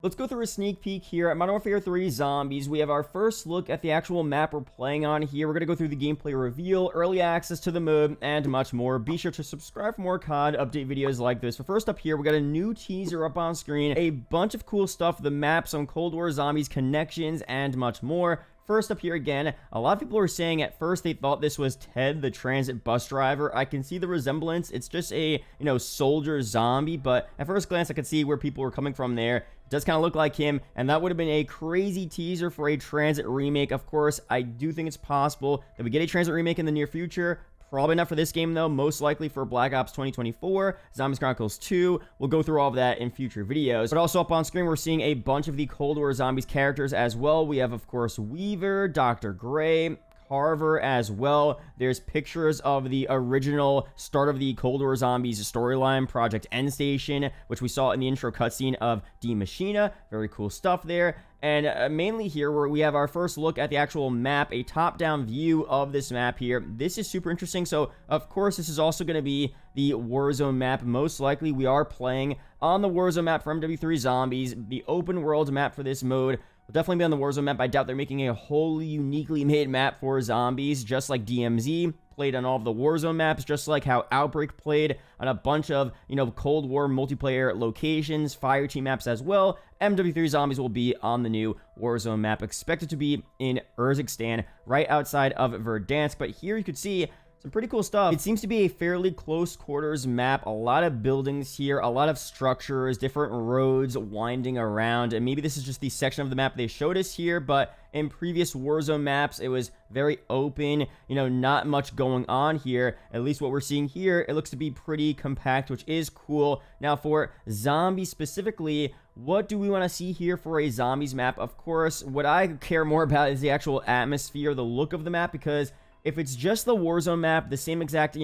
Let's go through a sneak peek here at MW3 Zombies. We have our first look at the actual map we're playing on here. We're going to go through the gameplay reveal, early access to the mode, and much more. Be sure to subscribe for more COD update videos like this. But first up here, we got a new teaser up on screen, a bunch of cool stuff, the map, some Cold War Zombies connections, and much more. First up here again, a lot of people were saying at first they thought this was Ted, the TranZit bus driver. I can see the resemblance. It's just a, soldier zombie, but at first glance I could see where people were coming from there. It does kind of look like him, and that would have been a crazy teaser for a TranZit remake. Of course, I do think it's possible that we get a TranZit remake in the near future. Probably not for this game, though. Most likely for Black Ops 2024, Zombies Chronicles 2. We'll go through all of that in future videos. But also up on screen, we're seeing a bunch of the Cold War Zombies characters as well. We have, of course, Weaver, Dr. Gray, Carver as well. There's pictures of the original start of the Cold War Zombies storyline, Project End Station, which we saw in the intro cutscene of D Machina. Very cool stuff there. And mainly here where we have our first look at the actual map, a top-down view of this map here. This is super interesting. So, of course, this is also going to be the Warzone map. Most likely, we are playing on the Warzone map for MW3 Zombies. The open world map for this mode will definitely be on the Warzone map. I doubt they're making a wholly uniquely made map for zombies, just like DMZ played on all of the Warzone maps, just like how Outbreak played on a bunch of, Cold War multiplayer locations, Fireteam maps as well. MW3 Zombies will be on the new Warzone map, expected to be in Urzikstan, right outside of Verdansk. But here you could see some pretty cool stuff. It seems to be a fairly close quarters map. A lot of buildings here, a lot of structures, different roads winding around. And maybe this is just the section of the map they showed us here, but in previous Warzone maps, it was very open, not much going on here. At least what we're seeing here, it looks to be pretty compact, which is cool. Now for zombies specifically, what do we want to see here for a zombies map? Of course, what I care more about is the actual atmosphere, the look of the map, because if it's just the Warzone map, the same exact,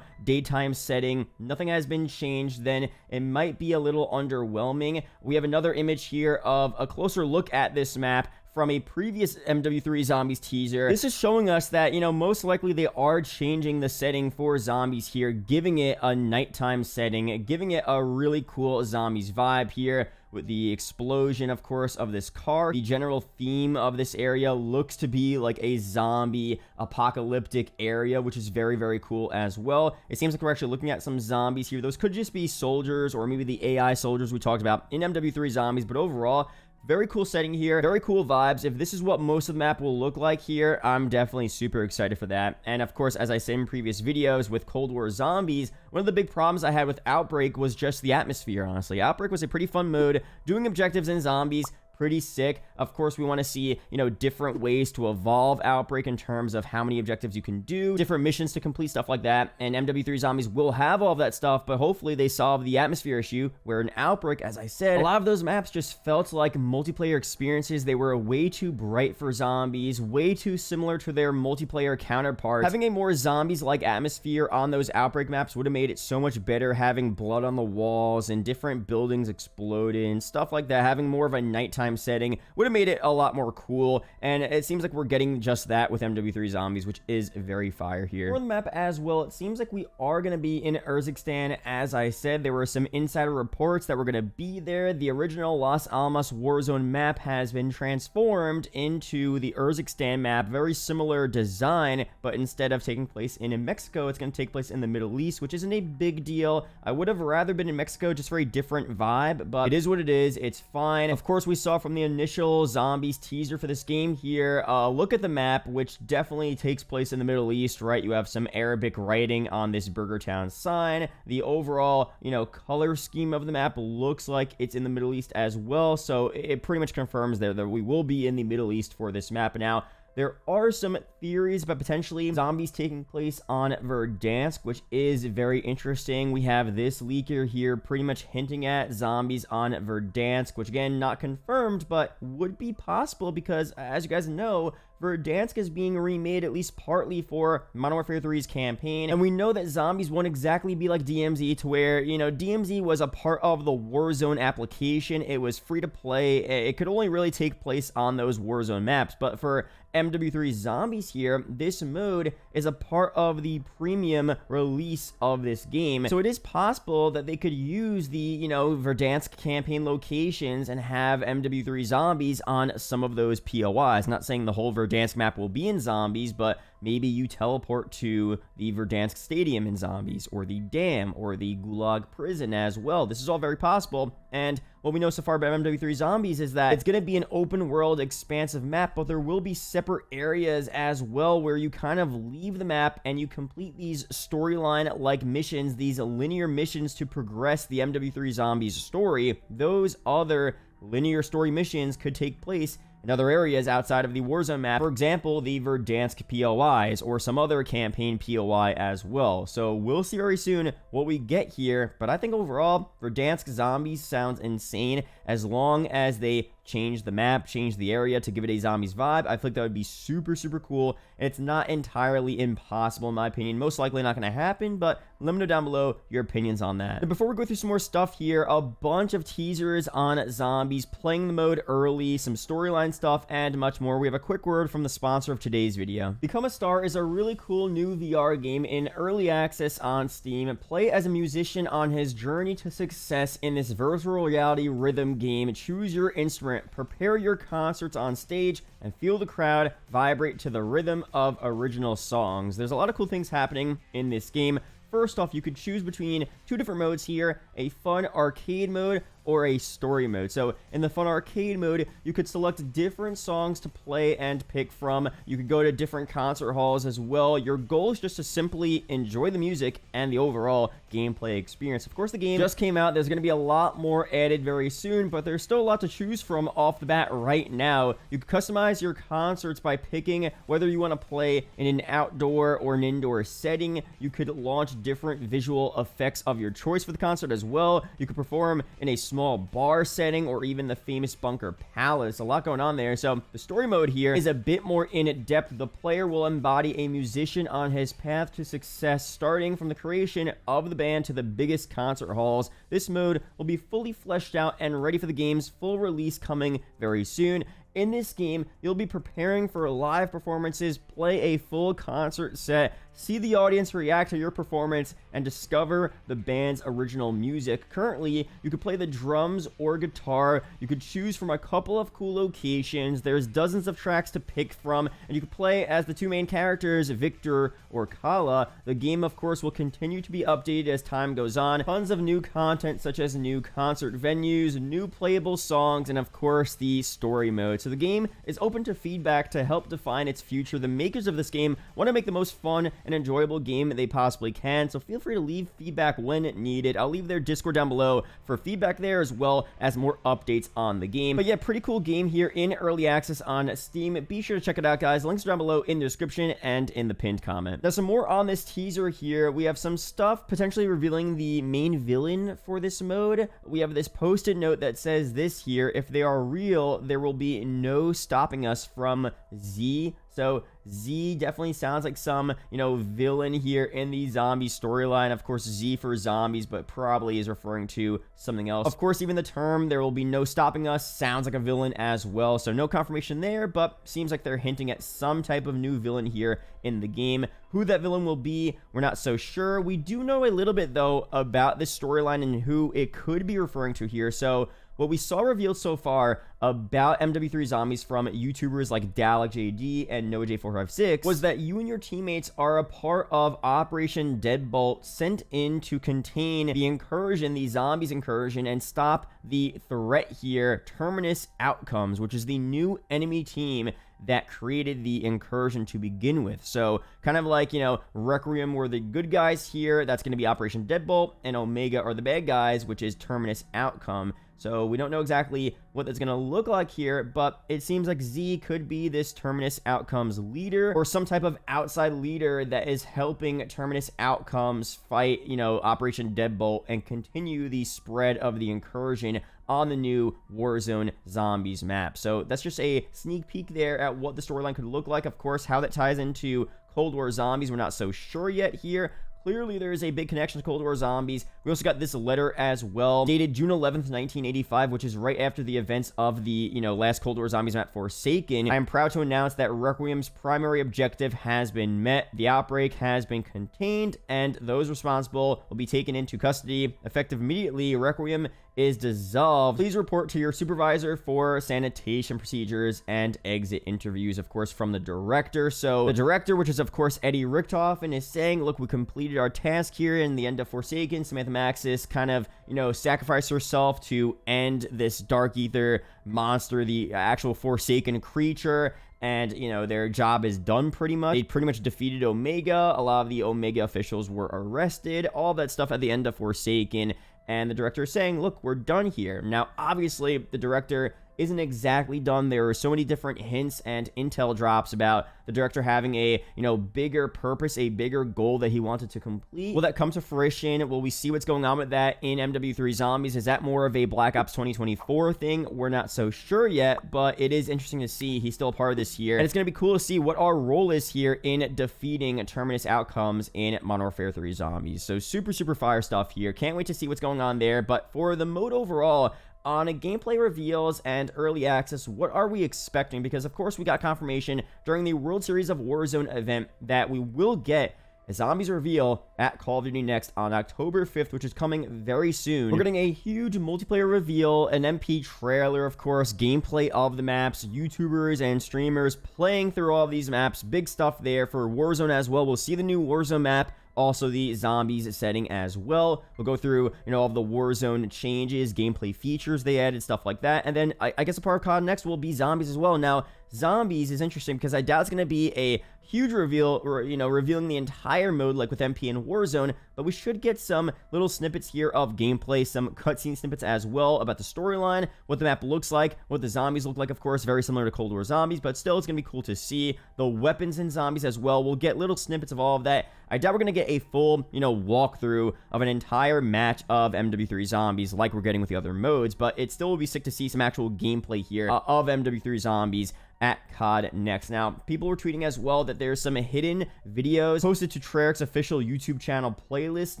daytime setting, nothing has been changed, then it might be a little underwhelming. We have another image here of a closer look at this map from a previous MW3 Zombies teaser. This is showing us that, most likely they are changing the setting for zombies here, giving it a nighttime setting, giving it a really cool zombies vibe here with the explosion, of course, of this car. The general theme of this area looks to be like a zombie apocalyptic area, which is very, very cool as well. It seems like we're actually looking at some zombies here. Those could just be soldiers or maybe the AI soldiers we talked about in MW3 Zombies, but overall, very cool setting here, very cool vibes. If this is what most of the map will look like here, I'm definitely super excited for that. And of course, as I said in previous videos with Cold War Zombies, one of the big problems I had with Outbreak was just the atmosphere, honestly. Outbreak was a pretty fun mode, doing objectives in zombies, pretty sick. Of course, we want to see, different ways to evolve Outbreak in terms of how many objectives you can do, different missions to complete, stuff like that. And MW3 Zombies will have all of that stuff, but hopefully they solve the atmosphere issue, where in Outbreak, as I said, a lot of those maps just felt like multiplayer experiences. They were way too bright for zombies, way too similar to their multiplayer counterparts. Having a more zombies-like atmosphere on those Outbreak maps would have made it so much better, having blood on the walls and different buildings exploding and stuff like that. Having more of a nighttime setting would have made it a lot more cool, and it seems like we're getting just that with MW3 Zombies, which is very fire here. For the map as well, it seems like we are going to be in Urzikstan. As I said, there were some insider reports that we're going to be there. The original Los Alamos Warzone map has been transformed into the Urzikstan map, very similar design, but instead of taking place in Mexico, it's going to take place in the Middle East, which isn't a big deal. I would have rather been in Mexico, just for a different vibe, but it is what it is. It's fine. Of course, we saw from the initial Zombies teaser for this game here, look at the map, which definitely takes place in the Middle East, right? You have some Arabic writing on this Burger Town sign. The overall, color scheme of the map looks like it's in the Middle East as well, so it pretty much confirms that we will be in the Middle East for this map. Now, there are some theories about potentially zombies taking place on Verdansk, which is very interesting. We have this leaker here pretty much hinting at zombies on Verdansk, which again, not confirmed, but would be possible because, as you guys know, Verdansk is being remade at least partly for Modern Warfare 3's campaign, and we know that Zombies won't exactly be like DMZ, to where, you know, DMZ was a part of the Warzone application. It was free to play. It could only really take place on those Warzone maps, but for MW3 Zombies here, this mode is a part of the premium release of this game. So it is possible that they could use the, you know, Verdansk campaign locations and have MW3 Zombies on some of those POIs. Not saying the whole Verdansk map will be in Zombies, but maybe you teleport to the Verdansk Stadium in Zombies, or the Dam, or the Gulag Prison as well. This is all very possible, and what we know so far about MW3 Zombies is that it's going to be an open world, expansive map, but there will be separate areas as well where you kind of leave the map and you complete these storyline-like missions, these linear missions to progress the MW3 Zombies story. Those other linear story missions could take place in other areas outside of the Warzone map, for example, the Verdansk POIs, or some other campaign POI as well. So we'll see very soon what we get here, but I think overall, Verdansk Zombies sounds insane. As long as they change the map, change the area to give it a Zombies vibe, I think that would be super, super cool. And it's not entirely impossible, in my opinion. Most likely not going to happen, but let me know down below your opinions on that. And before we go through some more stuff here, a bunch of teasers on Zombies, playing the mode early, some storyline stuff, and much more. We have a quick word from the sponsor of today's video. Become a Star is a really cool new VR game in early access on Steam. Play as a musician on his journey to success in this virtual reality rhythm game. Choose your instrument, prepare your concerts on stage, and feel the crowd vibrate to the rhythm of original songs. There's a lot of cool things happening in this game. First off, you could choose between two different modes here, a fun arcade mode or a story mode. So in the fun arcade mode, you could select different songs to play and pick from. You could go to different concert halls as well. Your goal is just to simply enjoy the music and the overall gameplay experience. Of course, the game just came out. There's going to be a lot more added very soon, but there's still a lot to choose from off the bat right now. You can customize your concerts by picking whether you want to play in an outdoor or an indoor setting. You could launch different visual effects of your choice for the concert as well. You could perform in a small bar setting or even the famous Bunker Palace. A lot going on there. So the story mode here is a bit more in depth. The player will embody a musician on his path to success, starting from the creation of the band to the biggest concert halls. This mode will be fully fleshed out and ready for the game's full release coming very soon. In this game, you'll be preparing for live performances, play a full concert set, see the audience react to your performance, and discover the band's original music. Currently, you could play the drums or guitar. You could choose from a couple of cool locations. There's dozens of tracks to pick from, and you could play as the two main characters, Victor or Kala. The game, of course, will continue to be updated as time goes on. Tons of new content, such as new concert venues, new playable songs, and of course, the story mode. So the game is open to feedback to help define its future. The makers of this game want to make the most fun and enjoyable game they possibly can, so feel free to leave feedback when needed. I'll leave their Discord down below for feedback there, as well as more updates on the game. But yeah, pretty cool game here in early access on Steam. Be sure to check it out, guys. Links are down below in the description and in the pinned comment. Now, some more on this teaser here. We have some stuff potentially revealing the main villain for this mode. We have this post-it note that says this here: if they are real, there will be no stopping us from Z. So Z definitely sounds like some, you know, villain here in the zombie storyline. Of course, Z for zombies, but probably is referring to something else. Of course, even the term "there will be no stopping us" sounds like a villain as well. So no confirmation there, but seems like they're hinting at some type of new villain here in the game. Who that villain will be, we're not so sure. We do know a little bit, though, about this storyline and who it could be referring to here. So what we saw revealed so far about MW3 Zombies from YouTubers like DalekJD and NoJ456 was that you and your teammates are a part of Operation Deadbolt, sent in to contain the incursion, the zombies incursion, and stop the threat here, Terminus Outcomes, which is the new enemy team that created the incursion to begin with. So kind of like, you know, Requiem were the good guys here, that's going to be Operation Deadbolt, and Omega are the bad guys, which is Terminus Outcome. So we don't know exactly what that's going to look like here, but it seems like Z could be this Terminus Outcomes leader or some type of outside leader that is helping Terminus Outcomes fight, Operation Deadbolt and continue the spread of the incursion on the new Warzone Zombies map. So that's just a sneak peek there at what the storyline could look like. Of course, how that ties into Cold War Zombies, we're not so sure yet here. Clearly, there is a big connection to Cold War Zombies. We also got this letter as well, dated June 11th, 1985, which is right after the events of the, last Cold War Zombies map, Forsaken. I am proud to announce that Requiem's primary objective has been met. The outbreak has been contained, and those responsible will be taken into custody. Effective immediately, Requiem is dissolved. Please report to your supervisor for sanitation procedures and exit interviews, of course, from the director. So the director, which is of course Eddie Richthofen, is saying, look, we completed our task here in the end of Forsaken. Samantha Maxis kind of, sacrificed herself to end this Dark Ether monster, the actual Forsaken creature. And, their job is done pretty much. They pretty much defeated Omega. A lot of the Omega officials were arrested. All that stuff at the end of Forsaken. And the director is saying, look, we're done here. Now, obviously, the director isn't exactly done. There are so many different hints and intel drops about the director having a, bigger purpose, a bigger goal that he wanted to complete. Will that come to fruition? Will we see what's going on with that in MW3 Zombies? Is that more of a Black Ops 2024 thing? We're not so sure yet, but it is interesting to see. He's still a part of this here. And it's going to be cool to see what our role is here in defeating Terminus Outcomes in Modern Warfare 3 Zombies. So super, super fire stuff here. Can't wait to see what's going on there. But for the mode overall, on a gameplay reveals and early access, what are we expecting? Because of course we got confirmation during the World Series of Warzone event that we will get a Zombies reveal at Call of Duty Next on October 5th, which is coming very soon. We're getting a huge multiplayer reveal, an MP trailer, of course, gameplay of the maps, YouTubers and streamers playing through all of these maps. Big stuff there for Warzone as well. We'll see the new Warzone map, also the Zombies setting as well. We'll go through, all of the Warzone changes, gameplay features they added, stuff like that. And then I guess a part of COD Next will be Zombies as well. Now, Zombies is interesting because I doubt it's going to be a huge reveal or, revealing the entire mode like with MP and Warzone, but we should get some little snippets here of gameplay, some cutscene snippets as well about the storyline, what the map looks like, what the zombies look like, of course, very similar to Cold War Zombies, but still it's going to be cool to see the weapons in Zombies as well. We'll get little snippets of all of that. I doubt we're going to get a full, walkthrough of an entire match of MW3 Zombies like we're getting with the other modes, but it still will be sick to see some actual gameplay here of MW3 Zombies at COD Next. Now, people were tweeting as well that there's some hidden videos posted to TranZit's official YouTube channel playlist.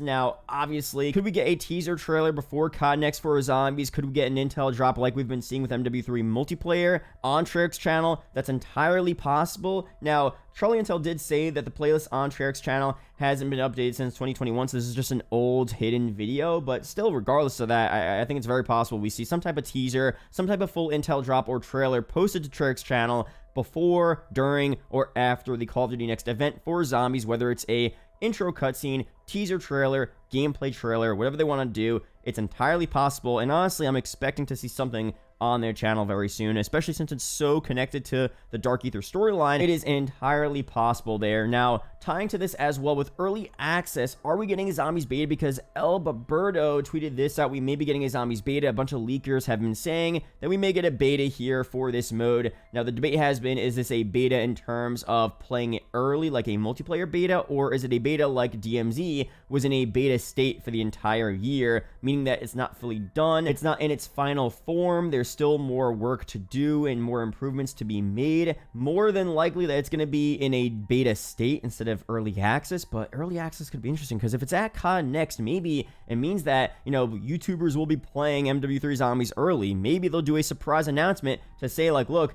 Now, obviously, could we get a teaser trailer before COD Next for Zombies? Could we get an intel drop like we've been seeing with MW3 multiplayer on TranZit's channel? That's entirely possible. Now, Charlie Intel did say that the playlist on TranZit's channel hasn't been updated since 2021, so this is just an old hidden video, but still, regardless of that, I think it's very possible we see some type of teaser, some type of full intel drop or trailer posted to TranZit's channel before, during, or after the Call of Duty Next event for Zombies, whether it's a intro cutscene, teaser trailer, gameplay trailer, whatever they want to do. It's entirely possible, and honestly, I'm expecting to see something on their channel very soon, especially since it's so connected to the Dark Ether storyline. It is entirely possible there. Now, tying to this as well with early access, are we getting a Zombies beta? Because El Baberto tweeted this out, we may be getting a Zombies beta. A bunch of leakers have been saying that we may get a beta here for this mode. Now, the debate has been, is this a beta in terms of playing it early, like a multiplayer beta, or is it a beta like DMZ was in a beta state for the entire year, meaning that it's not fully done, it's not in its final form, there's still more work to do and more improvements to be made. More than likely that it's going to be in a beta state instead of early access, but early access could be interesting because if it's at COD Next, maybe it means that, YouTubers will be playing MW3 Zombies early. Maybe they'll do a surprise announcement to say like, look,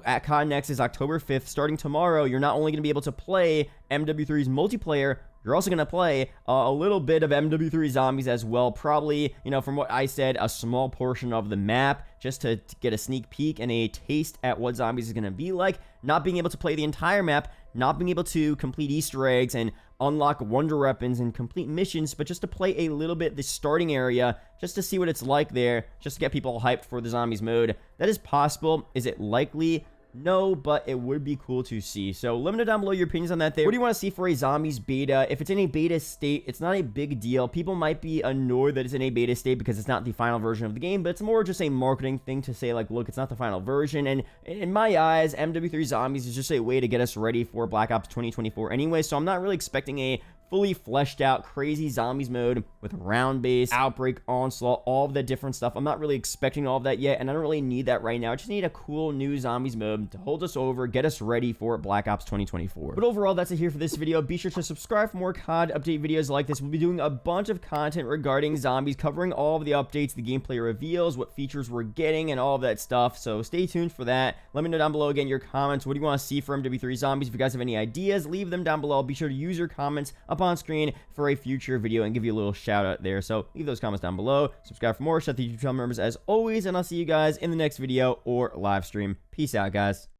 at COD Next is October 5th, starting tomorrow, you're not only going to be able to play MW3's multiplayer, you're also going to play a little bit of MW3 Zombies as well. Probably, from what I said, a small portion of the map just to get a sneak peek and a taste at what Zombies is going to be like. Not being able to play the entire map, not being able to complete Easter eggs and unlock wonder weapons and complete missions, but just to play a little bit the starting area, just to see what it's like there, just to get people hyped for the Zombies mode. That is possible. Is it likely? No, but it would be cool to see. So let me know down below your opinions on that there. What do you want to see for a Zombies beta? If it's in a beta state, it's not a big deal. People might be annoyed that it's in a beta state because it's not the final version of the game, but it's more just a marketing thing to say, like, look, it's not the final version. And in my eyes, MW3 Zombies is just a way to get us ready for Black Ops 2024 anyway, so I'm not really expecting a fully fleshed out crazy zombies mode with round base, outbreak, onslaught, all of that different stuff. I'm not really expecting all of that yet, and I don't really need that right now. I just need a cool new zombies mode to hold us over, get us ready for Black Ops 2024. But overall, that's it here for this video. Be sure to subscribe for more COD update videos like this. We'll be doing a bunch of content regarding zombies, covering all of the updates, the gameplay reveals, what features we're getting, and all of that stuff. So stay tuned for that. Let me know down below again your comments. What do you want to see for MW3 Zombies? If you guys have any ideas, leave them down below. Be sure to use your comments up on screen for a future video and give you a little shout out there. So leave those comments down below. Subscribe for more. Shut the YouTube channel members as always, and I'll see you guys in the next video or live stream. Peace out, guys.